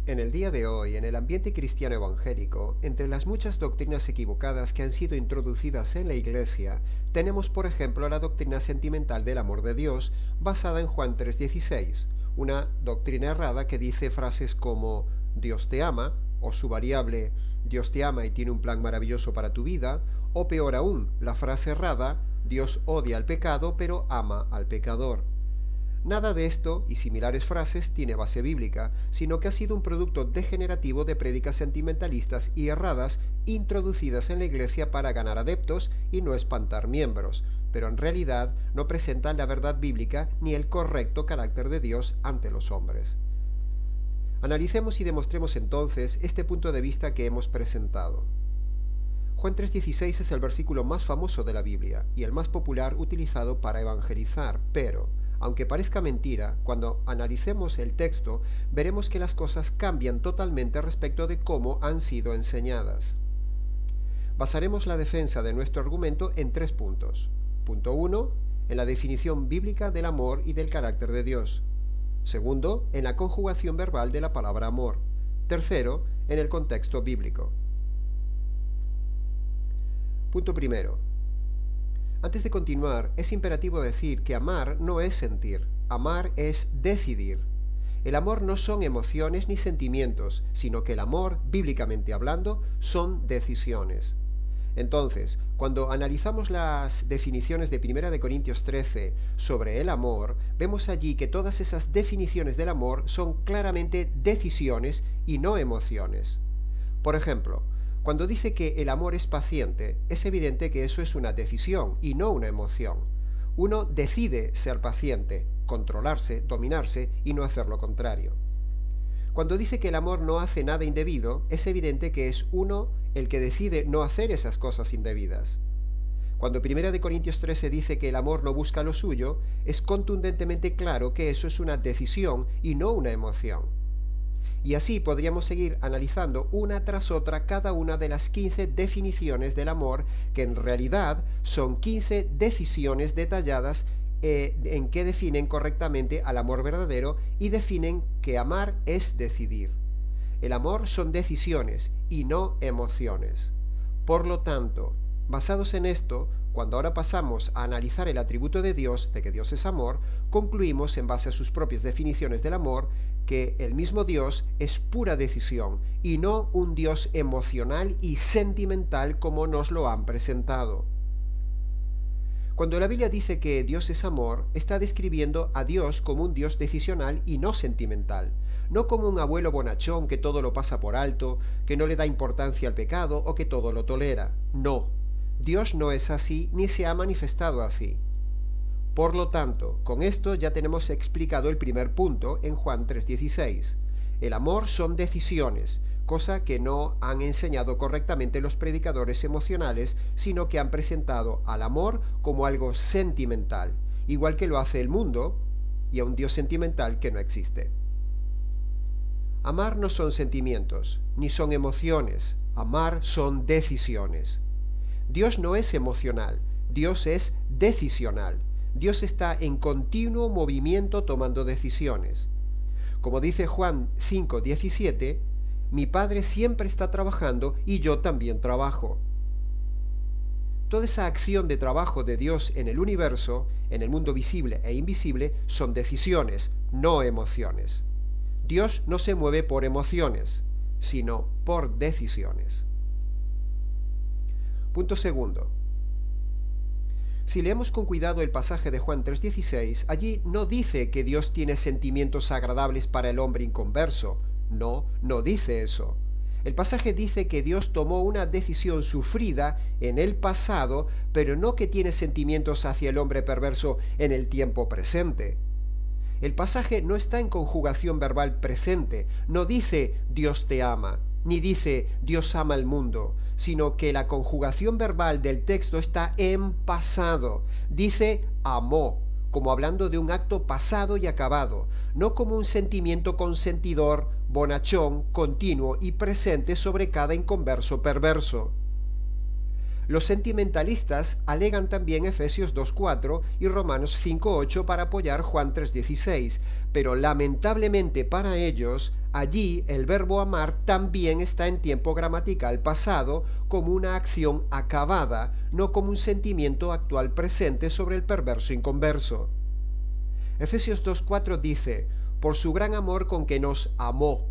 En el día de hoy, en el ambiente cristiano evangélico, entre las muchas doctrinas equivocadas que han sido introducidas en la Iglesia, tenemos por ejemplo la doctrina sentimental del amor de Dios, basada en Juan 3:16, una doctrina errada que dice frases como Dios te ama, o su variable Dios te ama y tiene un plan maravilloso para tu vida, o peor aún, la frase errada Dios odia al pecado pero ama al pecador. Nada de esto y similares frases tiene base bíblica, sino que ha sido un producto degenerativo de prédicas sentimentalistas y erradas introducidas en la Iglesia para ganar adeptos y no espantar miembros, pero en realidad no presentan la verdad bíblica ni el correcto carácter de Dios ante los hombres. Analicemos y demostremos entonces este punto de vista que hemos presentado. Juan 3:16 es el versículo más famoso de la Biblia y el más popular utilizado para evangelizar, pero aunque parezca mentira, cuando analicemos el texto, veremos que las cosas cambian totalmente respecto de cómo han sido enseñadas. Basaremos la defensa de nuestro argumento en 3 puntos. Punto 1, en la definición bíblica del amor y del carácter de Dios. Segundo, en la conjugación verbal de la palabra amor. Tercero, en el contexto bíblico. Punto primero. Antes de continuar, es imperativo decir que amar no es sentir, amar es decidir. El amor no son emociones ni sentimientos, sino que el amor, bíblicamente hablando, son decisiones. Entonces, cuando analizamos las definiciones de 1 Corintios 13 sobre el amor, vemos allí que todas esas definiciones del amor son claramente decisiones y no emociones. Por ejemplo, cuando dice que el amor es paciente, es evidente que eso es una decisión y no una emoción. Uno decide ser paciente, controlarse, dominarse y no hacer lo contrario. Cuando dice que el amor no hace nada indebido, es evidente que es uno el que decide no hacer esas cosas indebidas. Cuando 1 Corintios 13 dice que el amor no busca lo suyo, es contundentemente claro que eso es una decisión y no una emoción. Y así podríamos seguir analizando una tras otra cada una de las 15 definiciones del amor, que en realidad son 15 decisiones detalladas en que definen correctamente al amor verdadero y definen que amar es decidir. El amor son decisiones y no emociones. Por lo tanto, basados en esto, cuando ahora pasamos a analizar el atributo de Dios, de que Dios es amor, concluimos en base a sus propias definiciones del amor, que el mismo Dios es pura decisión y no un Dios emocional y sentimental como nos lo han presentado. Cuando la Biblia dice que Dios es amor, está describiendo a Dios como un Dios decisional y no sentimental, no como un abuelo bonachón que todo lo pasa por alto, que no le da importancia al pecado o que todo lo tolera. No, Dios no es así ni se ha manifestado así. Por lo tanto, con esto ya tenemos explicado el primer punto en Juan 3:16. El amor son decisiones, cosa que no han enseñado correctamente los predicadores emocionales, sino que han presentado al amor como algo sentimental, igual que lo hace el mundo, y a un Dios sentimental que no existe. Amar no son sentimientos, ni son emociones, amar son decisiones. Dios no es emocional, Dios es decisional. Dios está en continuo movimiento tomando decisiones. Como dice Juan 5:17, mi Padre siempre está trabajando y yo también trabajo. Toda esa acción de trabajo de Dios en el universo, en el mundo visible e invisible, son decisiones, no emociones. Dios no se mueve por emociones, sino por decisiones. Punto segundo. Si leemos con cuidado el pasaje de Juan 3:16, allí no dice que Dios tiene sentimientos agradables para el hombre inconverso. No dice eso. El pasaje dice que Dios tomó una decisión sufrida en el pasado, pero no que tiene sentimientos hacia el hombre perverso en el tiempo presente. El pasaje no está en conjugación verbal presente, no dice Dios te ama, ni dice Dios ama al mundo, sino que la conjugación verbal del texto está en pasado. Dice amó, como hablando de un acto pasado y acabado, no como un sentimiento consentidor, bonachón, continuo y presente sobre cada inconverso perverso. Los sentimentalistas alegan también Efesios 2:4 y Romanos 5:8 para apoyar Juan 3:16, pero lamentablemente para ellos Allí el verbo amar también está en tiempo gramatical pasado como una acción acabada, no como un sentimiento actual presente sobre el perverso inconverso. Efesios 2:4 dice, por su gran amor con que nos amó.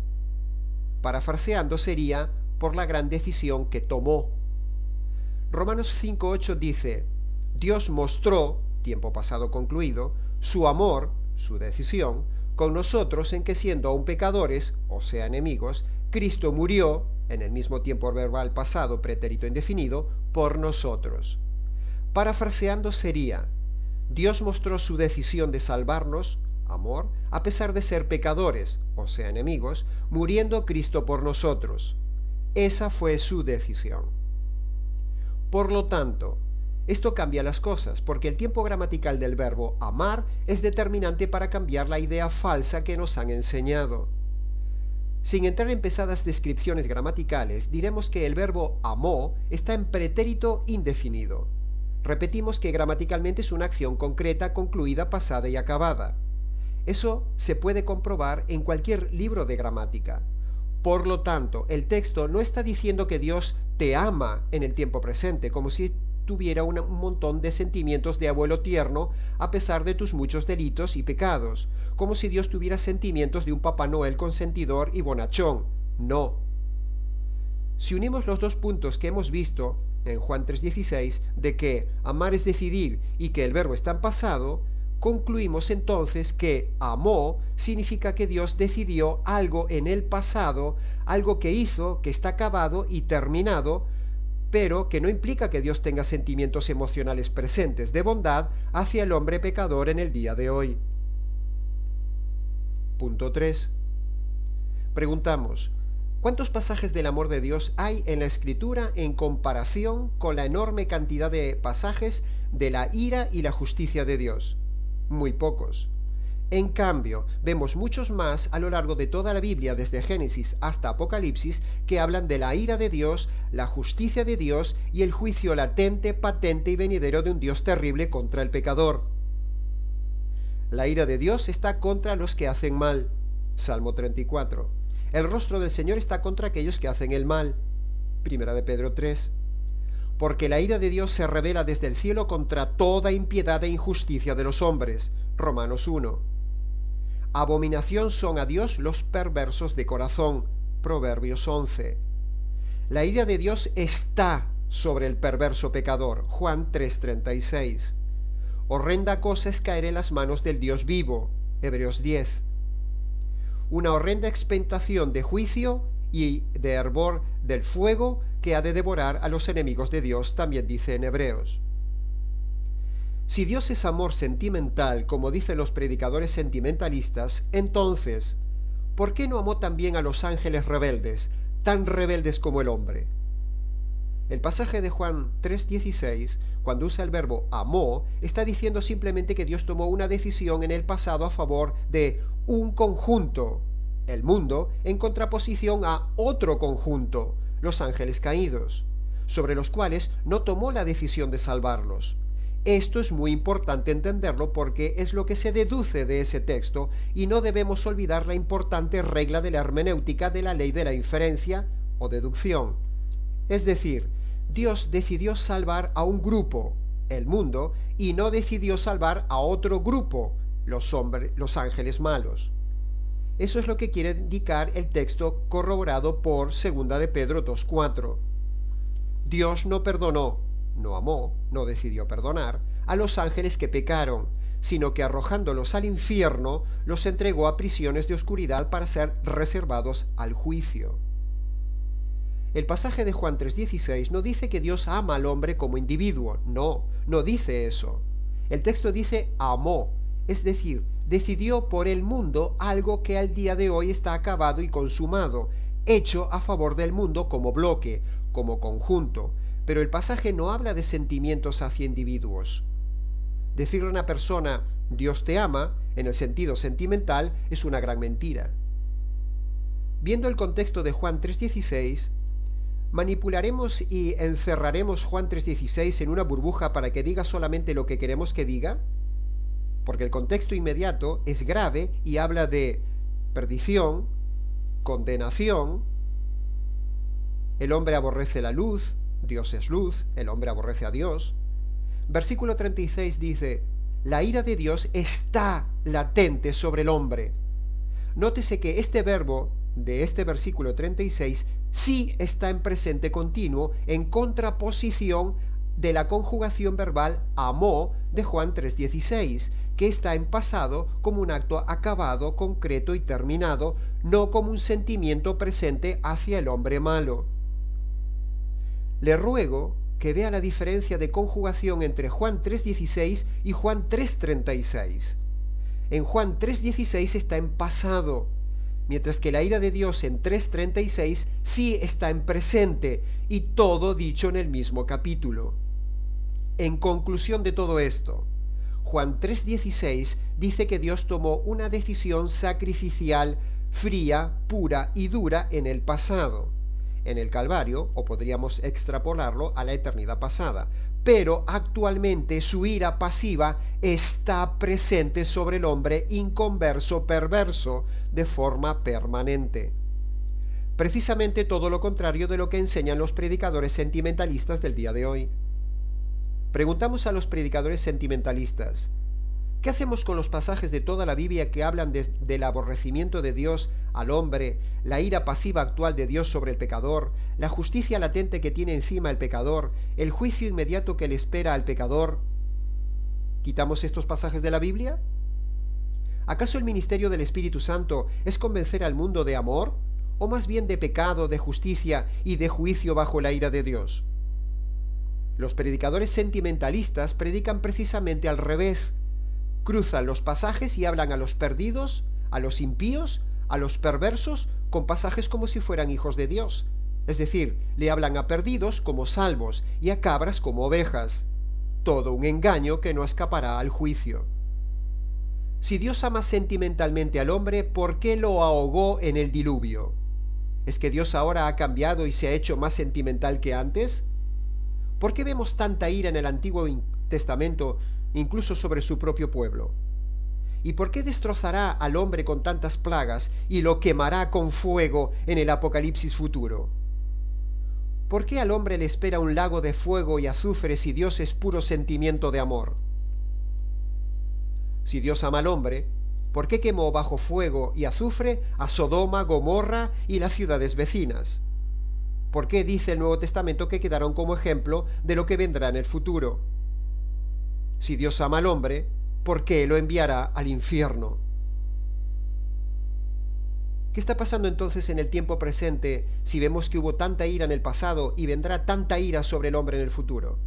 Parafraseando sería, por la gran decisión que tomó. Romanos 5:8 dice, Dios mostró, tiempo pasado concluido, su amor, su decisión, con nosotros en que siendo aún pecadores, o sea enemigos, Cristo murió, en el mismo tiempo verbal pasado pretérito indefinido, por nosotros. Parafraseando sería, Dios mostró su decisión de salvarnos, amor, a pesar de ser pecadores, o sea enemigos, muriendo Cristo por nosotros. Esa fue su decisión. Por lo tanto, esto cambia las cosas, porque el tiempo gramatical del verbo amar es determinante para cambiar la idea falsa que nos han enseñado. Sin entrar en pesadas descripciones gramaticales, diremos que el verbo amó está en pretérito indefinido. Repetimos que gramaticalmente es una acción concreta, concluida, pasada y acabada. Eso se puede comprobar en cualquier libro de gramática. Por lo tanto, el texto no está diciendo que Dios te ama en el tiempo presente, como si tuviera un montón de sentimientos de abuelo tierno a pesar de tus muchos delitos y pecados, como si Dios tuviera sentimientos de un Papá Noel consentidor y bonachón. No. Si unimos los dos puntos que hemos visto en Juan 3:16, de que amar es decidir y que el verbo está en pasado, concluimos entonces que amó significa que Dios decidió algo en el pasado, algo que hizo, que está acabado y terminado, pero que no implica que Dios tenga sentimientos emocionales presentes de bondad hacia el hombre pecador en el día de hoy. Punto 3. Preguntamos, ¿cuántos pasajes del amor de Dios hay en la Escritura en comparación con la enorme cantidad de pasajes de la ira y la justicia de Dios? Muy pocos. En cambio, vemos muchos más a lo largo de toda la Biblia, desde Génesis hasta Apocalipsis, que hablan de la ira de Dios, la justicia de Dios y el juicio latente, patente y venidero de un Dios terrible contra el pecador. La ira de Dios está contra los que hacen mal. Salmo 34. El rostro del Señor está contra aquellos que hacen el mal. Primera de Pedro 3. Porque la ira de Dios se revela desde el cielo contra toda impiedad e injusticia de los hombres. Romanos 1. Abominación son a Dios los perversos de corazón. Proverbios 11. La ira de Dios está sobre el perverso pecador. Juan 3:36. Horrenda cosa es caer en las manos del Dios vivo. Hebreos 10. Una horrenda expectación de juicio y de hervor del fuego que ha de devorar a los enemigos de Dios, también dice en Hebreos. Si Dios es amor sentimental, como dicen los predicadores sentimentalistas, entonces, ¿por qué no amó también a los ángeles rebeldes, tan rebeldes como el hombre? El pasaje de Juan 3:16, cuando usa el verbo amó, está diciendo simplemente que Dios tomó una decisión en el pasado a favor de un conjunto, el mundo, en contraposición a otro conjunto, los ángeles caídos, sobre los cuales no tomó la decisión de salvarlos. Esto es muy importante entenderlo porque es lo que se deduce de ese texto y no debemos olvidar la importante regla de la hermenéutica de la ley de la inferencia o deducción. Es decir, Dios decidió salvar a un grupo, el mundo, y no decidió salvar a otro grupo, los ángeles malos. Eso es lo que quiere indicar el texto corroborado por 2 de Pedro 2:4. Dios no perdonó, no amó, no decidió perdonar a los ángeles que pecaron, sino que arrojándolos al infierno, los entregó a prisiones de oscuridad para ser reservados al juicio. El pasaje de Juan 3:16 no dice que Dios ama al hombre como individuo, no dice eso. El texto dice amó, es decir, decidió por el mundo algo que al día de hoy está acabado y consumado, hecho a favor del mundo como bloque, como conjunto, pero el pasaje no habla de sentimientos hacia individuos. Decirle a una persona, Dios te ama, en el sentido sentimental, es una gran mentira. Viendo el contexto de Juan 3:16, ¿manipularemos y encerraremos Juan 3:16 en una burbuja para que diga solamente lo que queremos que diga? Porque el contexto inmediato es grave y habla de perdición, condenación. El hombre aborrece la luz, Dios es luz, el hombre aborrece a Dios. Versículo 36 dice, la ira de Dios está latente sobre el hombre. Nótese que este verbo de este versículo 36 sí está en presente continuo, en contraposición de la conjugación verbal amó de Juan 3:16, que está en pasado como un acto acabado, concreto y terminado, no como un sentimiento presente hacia el hombre malo. Le ruego que vea la diferencia de conjugación entre Juan 3:16 y Juan 3:36. En Juan 3:16 está en pasado, mientras que la ira de Dios en 3:36 sí está en presente, y todo dicho en el mismo capítulo. En conclusión de todo esto, Juan 3:16 dice que Dios tomó una decisión sacrificial, fría, pura y dura en el pasado, en el Calvario, o podríamos extrapolarlo a la eternidad pasada, pero actualmente su ira pasiva está presente sobre el hombre inconverso, perverso, de forma permanente. Precisamente todo lo contrario de lo que enseñan los predicadores sentimentalistas del día de hoy. Preguntamos a los predicadores sentimentalistas, ¿qué hacemos con los pasajes de toda la Biblia que hablan del aborrecimiento de Dios al hombre, la ira pasiva actual de Dios sobre el pecador, la justicia latente que tiene encima el pecador, el juicio inmediato que le espera al pecador? ¿Quitamos estos pasajes de la Biblia? ¿Acaso el ministerio del Espíritu Santo es convencer al mundo de amor, o más bien de pecado, de justicia y de juicio bajo la ira de Dios? Los predicadores sentimentalistas predican precisamente al revés. Cruzan los pasajes y hablan a los perdidos, a los impíos, a los perversos, con pasajes como si fueran hijos de Dios. Es decir, le hablan a perdidos como salvos y a cabras como ovejas. Todo un engaño que no escapará al juicio. Si Dios ama sentimentalmente al hombre, ¿por qué lo ahogó en el diluvio? ¿Es que Dios ahora ha cambiado y se ha hecho más sentimental que antes? ¿Por qué vemos tanta ira en el Antiguo Testamento, incluso sobre su propio pueblo? ¿Y por qué destrozará al hombre con tantas plagas y lo quemará con fuego en el Apocalipsis futuro? ¿Por qué al hombre le espera un lago de fuego y azufre si Dios es puro sentimiento de amor? Si Dios ama al hombre, ¿por qué quemó bajo fuego y azufre a Sodoma, Gomorra y las ciudades vecinas? ¿Por qué dice el Nuevo Testamento que quedaron como ejemplo de lo que vendrá en el futuro? Si Dios ama al hombre, ¿por qué lo enviará al infierno? ¿Qué está pasando entonces en el tiempo presente si vemos que hubo tanta ira en el pasado y vendrá tanta ira sobre el hombre en el futuro?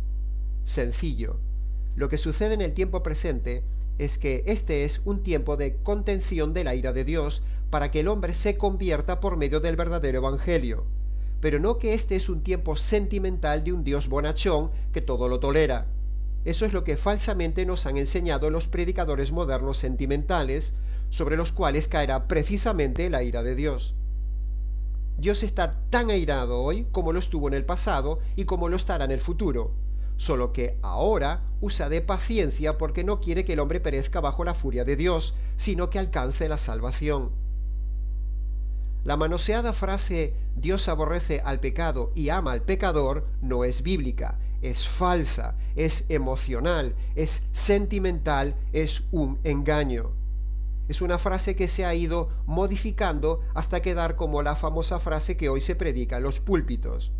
Sencillo. Lo que sucede en el tiempo presente es que este es un tiempo de contención de la ira de Dios para que el hombre se convierta por medio del verdadero evangelio. Pero no que este es un tiempo sentimental de un Dios bonachón que todo lo tolera. Eso es lo que falsamente nos han enseñado los predicadores modernos sentimentales, sobre los cuales caerá precisamente la ira de Dios. Dios está tan airado hoy como lo estuvo en el pasado y como lo estará en el futuro, solo que ahora usa de paciencia porque no quiere que el hombre perezca bajo la furia de Dios, sino que alcance la salvación. La manoseada frase Dios aborrece al pecado y ama al pecador no es bíblica, es falsa, es emocional, es sentimental, es un engaño. Es una frase que se ha ido modificando hasta quedar como la famosa frase que hoy se predica en los púlpitos.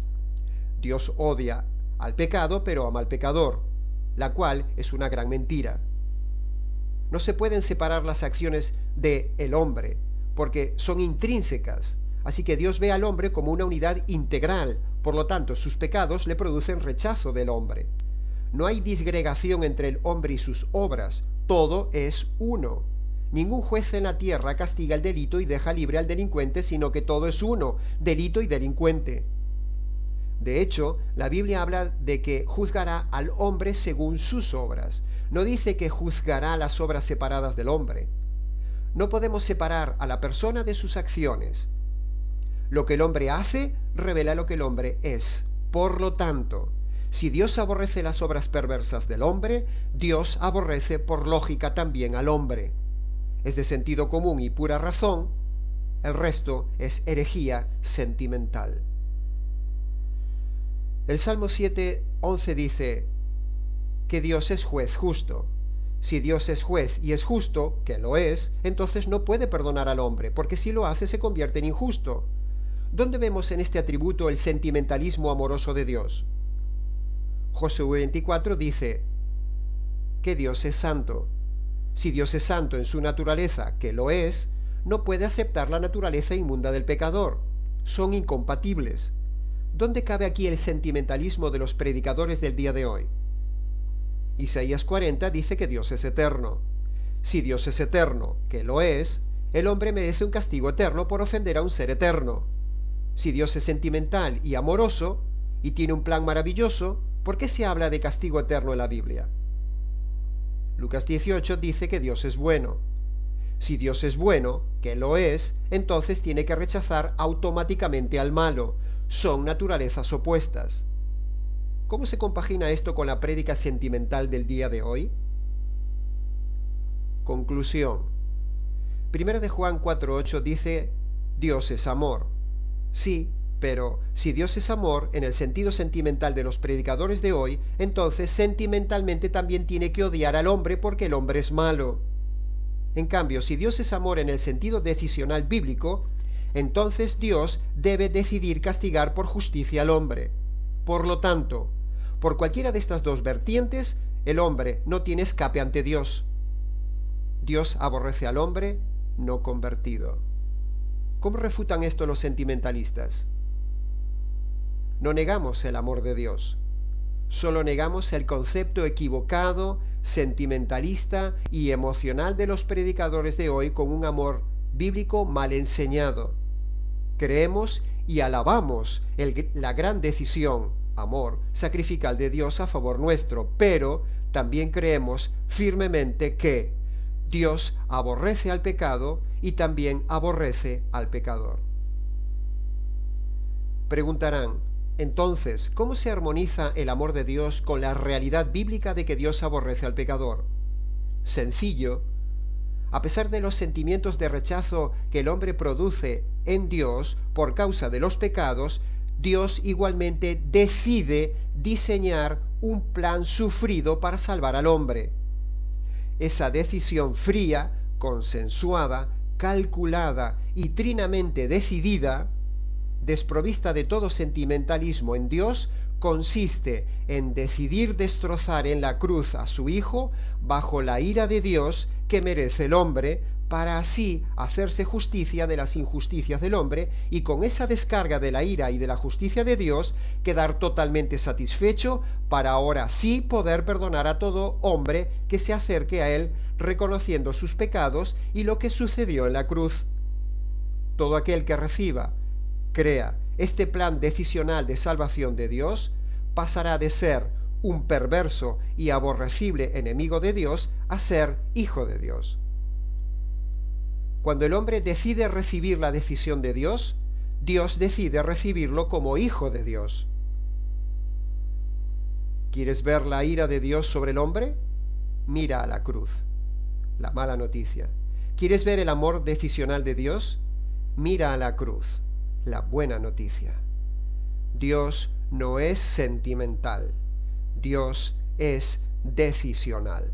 Dios odia al pecado pero ama al pecador, la cual es una gran mentira. No se pueden separar las acciones del hombre, porque son intrínsecas, así que Dios ve al hombre como una unidad integral, por lo tanto sus pecados le producen rechazo del hombre. No hay disgregación entre el hombre y sus obras, todo es uno. Ningún juez en la tierra castiga el delito y deja libre al delincuente, sino que todo es uno, delito y delincuente. De hecho, la Biblia habla de que juzgará al hombre según sus obras. No dice que juzgará las obras separadas del hombre. No podemos separar a la persona de sus acciones. Lo que el hombre hace revela lo que el hombre es. Por lo tanto, si Dios aborrece las obras perversas del hombre, Dios aborrece por lógica también al hombre. Es de sentido común y pura razón El resto es herejía sentimental. El Salmo 7:11 dice que Dios es juez justo. Si Dios es juez y es justo, que lo es, entonces no puede perdonar al hombre, porque si lo hace se convierte en injusto. ¿Dónde vemos en este atributo el sentimentalismo amoroso de Dios? Josué 24 dice que Dios es santo. Si Dios es santo en su naturaleza, que lo es, no puede aceptar la naturaleza inmunda del pecador. Son incompatibles. ¿Dónde cabe aquí el sentimentalismo de los predicadores del día de hoy? Isaías 40 dice que Dios es eterno. Si Dios es eterno, que lo es, el hombre merece un castigo eterno por ofender a un ser eterno. Si Dios es sentimental y amoroso, y tiene un plan maravilloso, ¿por qué se habla de castigo eterno en la Biblia? Lucas 18 dice que Dios es bueno. Si Dios es bueno, que lo es, entonces tiene que rechazar automáticamente al malo. Son naturalezas opuestas. ¿Cómo se compagina esto con la prédica sentimental del día de hoy? Conclusión. 1 de Juan 4:8 dice, Dios es amor. Sí, pero si Dios es amor, en el sentido sentimental de los predicadores de hoy, entonces sentimentalmente también tiene que odiar al hombre porque el hombre es malo. En cambio, si Dios es amor en el sentido decisional bíblico, entonces Dios debe decidir castigar por justicia al hombre. Por lo tanto, por cualquiera de estas dos vertientes, el hombre no tiene escape ante Dios. Dios aborrece al hombre no convertido. ¿Cómo refutan esto los sentimentalistas? No negamos el amor de Dios, solo negamos el concepto equivocado, sentimentalista y emocional de los predicadores de hoy con un amor bíblico mal enseñado. Creemos y alabamos la gran decisión, amor, sacrificial de Dios a favor nuestro, pero también creemos firmemente que Dios aborrece al pecado y también aborrece al pecador. Preguntarán, entonces, ¿cómo se armoniza el amor de Dios con la realidad bíblica de que Dios aborrece al pecador? Sencillo. A pesar de los sentimientos de rechazo que el hombre produce en Dios por causa de los pecados, Dios igualmente decide diseñar un plan sufrido para salvar al hombre. Esa decisión fría, consensuada, calculada y trinamente decidida, desprovista de todo sentimentalismo en Dios, consiste en decidir destrozar en la cruz a su Hijo bajo la ira de Dios que merece el hombre, para así hacerse justicia de las injusticias del hombre y con esa descarga de la ira y de la justicia de Dios quedar totalmente satisfecho para ahora sí poder perdonar a todo hombre que se acerque a él reconociendo sus pecados y lo que sucedió en la cruz. Todo aquel que reciba, crea este plan decisional de salvación de Dios, pasará de ser un perverso y aborrecible enemigo de Dios a ser hijo de Dios. Cuando el hombre decide recibir la decisión de Dios, Dios decide recibirlo como hijo de Dios. ¿Quieres ver la ira de Dios sobre el hombre? Mira a la cruz. La mala noticia. ¿Quieres ver el amor decisional de Dios? Mira a la cruz. La buena noticia. Dios no es sentimental. Dios es decisional.